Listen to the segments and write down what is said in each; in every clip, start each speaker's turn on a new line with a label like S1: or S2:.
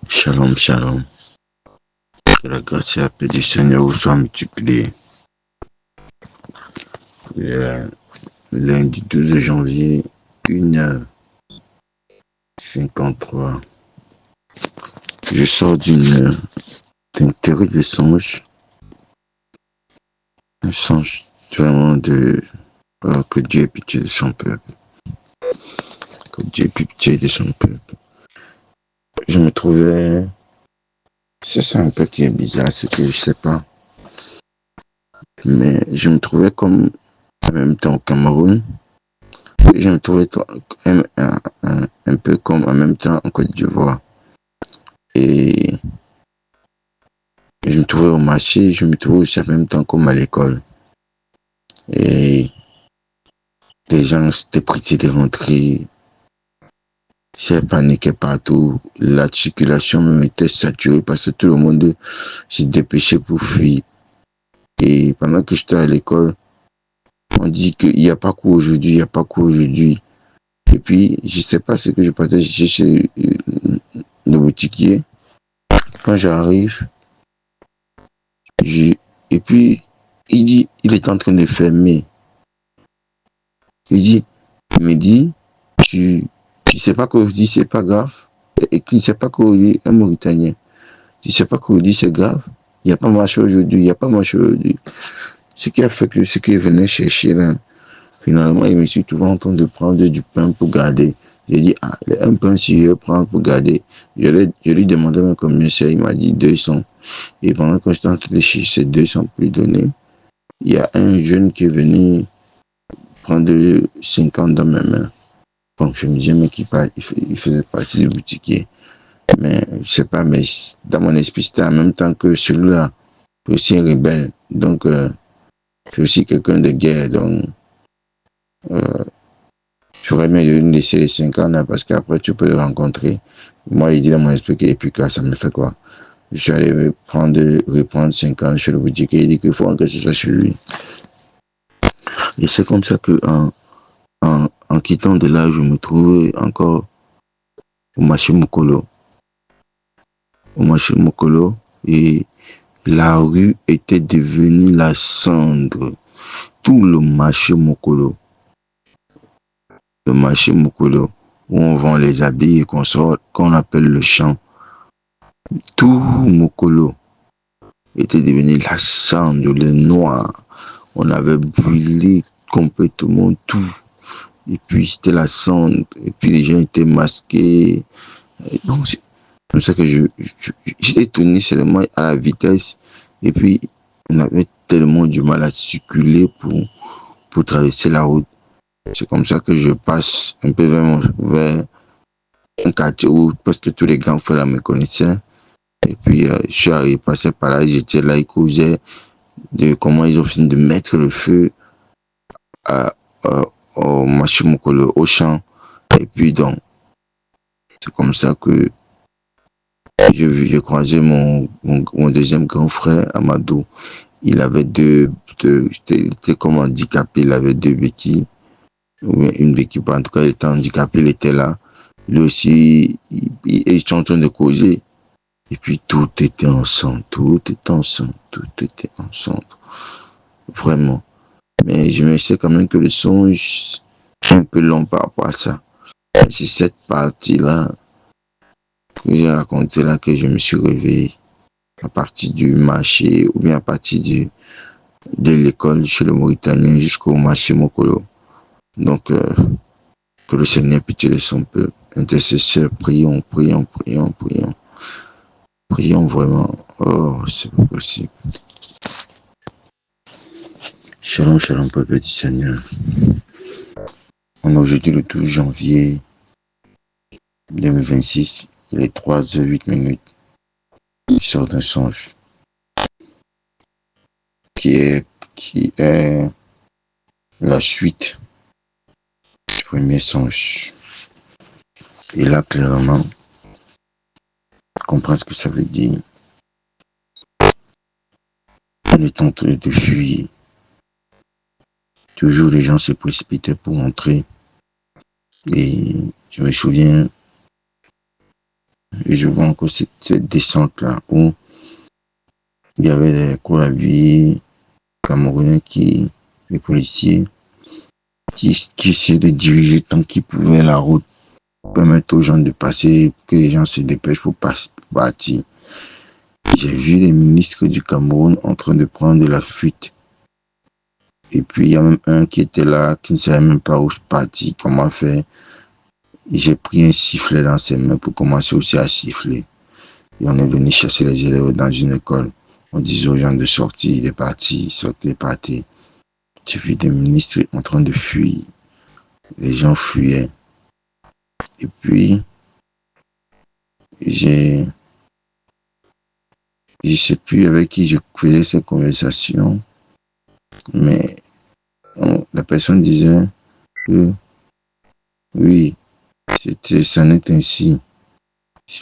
S1: Shalom, shalom. Que la grâce et la paix du Seigneur vous soient multipliées. Lundi 12 janvier, 1h53. Je sors d'un terrible songe. Un songe vraiment que Dieu ait pitié de son peuple. Que Dieu ait pitié de son peuple. Je me trouvais. C'est ça un peu qui est bizarre, c'est que je sais pas. Mais je me trouvais comme en même temps au Cameroun. Je me trouvais un peu comme en même temps en Côte d'Ivoire. Et je me trouvais au marché, je me trouvais aussi en même temps comme à l'école. Et les gens s'étaient pressés de rentrer. J'ai paniqué partout. La circulation même était saturée parce que tout le monde s'est dépêché pour fuir. Et pendant que j'étais à l'école, on dit qu'il n'y a pas cours aujourd'hui, il n'y a pas cours aujourd'hui. Et puis, je ne sais pas ce que je partais chez le boutiquier. Quand j'arrive, et puis, il dit, il est en train de fermer. Il me dit, tu sais pas qu'aujourd'hui c'est pas grave. Et tu ne sais pas qu'aujourd'hui, un Mauritanien, tu sais pas qu'aujourd'hui c'est grave. Il n'y a pas marché aujourd'hui, il n'y a pas marché aujourd'hui. Ce qui a fait que ce qu'il venait chercher là, finalement, il me suis trouvé en train de prendre du pain pour garder. J'ai dit, un pain si je veux prendre pour garder. Je lui demandais même combien c'est, il m'a dit 200. Et pendant que j'étais en train de chercher ces 200 pour lui donner, il y a un jeune qui est venu prendre 50 dans mes mains. Bon, je me disais, mais il faisait partie du boutiquier. Mais je sais pas, mais dans mon esprit, c'était en même temps que celui-là, c'est aussi un rebelle. Donc, c'est aussi quelqu'un de guerre. Donc, j'aurais mieux de lui laisser les 50 là parce qu'après, tu peux le rencontrer. Moi, il dit dans mon esprit qu'il est plus que ça me fait quoi? Je suis allé reprendre 50 chez le boutiquier. Il dit qu'il faut encaisser ça sur lui. Et c'est comme ça que, en quittant de là, je me trouvais encore au marché Mokolo. Et la rue était devenue la cendre. Tout le marché Mokolo, où on vend les habits et qu'on appelle le champ, tout Mokolo était devenu la cendre, le noir. On avait brûlé complètement tout. Et puis c'était la cendre. Et puis les gens étaient masqués. Et donc c'est comme ça que j'étais tourné seulement à la vitesse. Et puis on avait tellement du mal à circuler pour traverser la route. C'est comme ça que je passe un peu vers un quartier où presque tous les grands frères me connaissaient. Et puis je suis arrivé, passé par là, j'étais là, ils causaient de comment ils ont fini de mettre le feu à, au marché Mokolo, au champ. Et puis donc, c'est comme ça que j'ai croisé mon deuxième grand frère, Amadou. Il avait il était comme handicapé, il avait deux béquilles, ou bien une béquille, en tout cas, il était handicapé, il était là. Lui aussi, ils étaient en train de causer. Et puis tout était ensemble, tout était ensemble. Vraiment. Mais je me sais quand même que le songe, c'est un peu long par rapport à ça. C'est cette partie-là que j'ai raconté là que je me suis réveillé à partir du marché ou bien à partir de l'école chez le Mauritanien jusqu'au marché Mokolo. Donc, que le Seigneur pitié de son peuple. Intercesseur, prions, prions, prions, prions. Prions vraiment. Oh, c'est pas possible. Shalom, shalom, peuple du Seigneur. On est aujourd'hui le 12 janvier 2026. Il est 3h08. Il sort d'un songe qui est la suite du premier songe. Et là, clairement, comprendre ce que ça veut dire. On est en train de fuir. Toujours les gens se précipitaient pour entrer. Et je me souviens, Et je vois encore cette descente-là où il y avait des courts-la-vie camerounais les policiers, qui essayaient de diriger tant qu'ils pouvaient la route, permettre aux gens de passer, que les gens se dépêchent pour partir. J'ai vu les ministres du Cameroun en train de prendre la fuite. Et puis il y a même un qui était là, qui ne savait même pas où partir, comment faire. Et j'ai pris un sifflet dans ses mains pour commencer aussi à siffler. Et on est venu chasser les élèves dans une école. On disait aux gens de sortir, de partir, sortez, partez. J'ai vu des ministres en train de fuir. Les gens fuyaient. Et puis, je sais plus avec qui je faisais ces conversations, mais la personne disait que oui, ça n'est ainsi.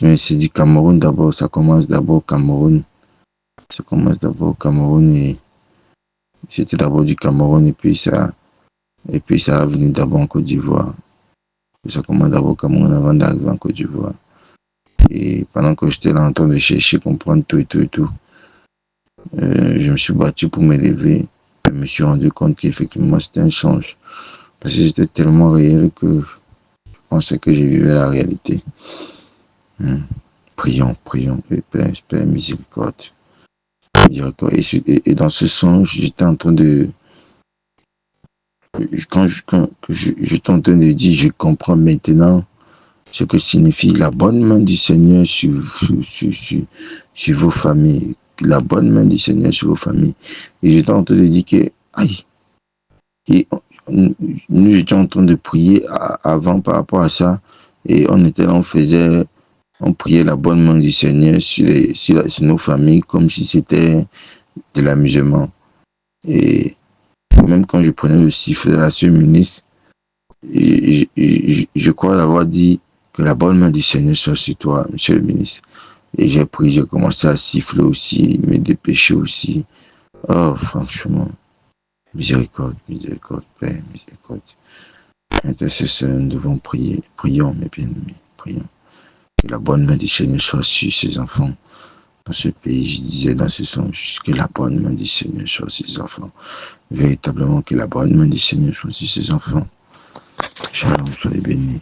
S1: Mais c'est du Cameroun d'abord, ça commence d'abord au Cameroun. Ça commence d'abord au Cameroun et c'était d'abord du Cameroun et puis ça a venu d'abord en Côte d'Ivoire. Ça commence d'abord au Cameroun avant d'arriver en Côte d'Ivoire. Et pendant que j'étais là en train de chercher, comprendre tout et tout et tout, je me suis battu pour m'élever. Je me suis rendu compte qu'effectivement c'était un change. Parce que c'était tellement réel que je pensais que je vivais la réalité. Prions, prions, Père, miséricorde. Et dans ce sens, j'étais en train de. Quand j'étais en train de dire, je comprends maintenant ce que signifie la bonne main du Seigneur sur vos familles. La bonne main du Seigneur sur vos familles. Et j'étais en train de dire que, aïe, et nous étions en train de prier avant par rapport à ça. Et on était là, on priait la bonne main du Seigneur sur nos familles comme si c'était de l'amusement. Et même quand je prenais le sifflet de la sœur ministre, je crois avoir dit que la bonne main du Seigneur soit sur toi, monsieur le ministre. Et j'ai pris, j'ai commencé à siffler aussi, me dépêcher aussi. Oh, franchement, miséricorde, miséricorde, Père, miséricorde. Intercesseur, nous devons prier. Prions, mes bien-aimés, prions. Que la bonne main du Seigneur soit sur ses enfants. Dans ce pays, je disais dans ce sens, que la bonne main du Seigneur soit sur ses enfants. Véritablement, que la bonne main du Seigneur soit sur ses enfants. Shalom, soyez bénis.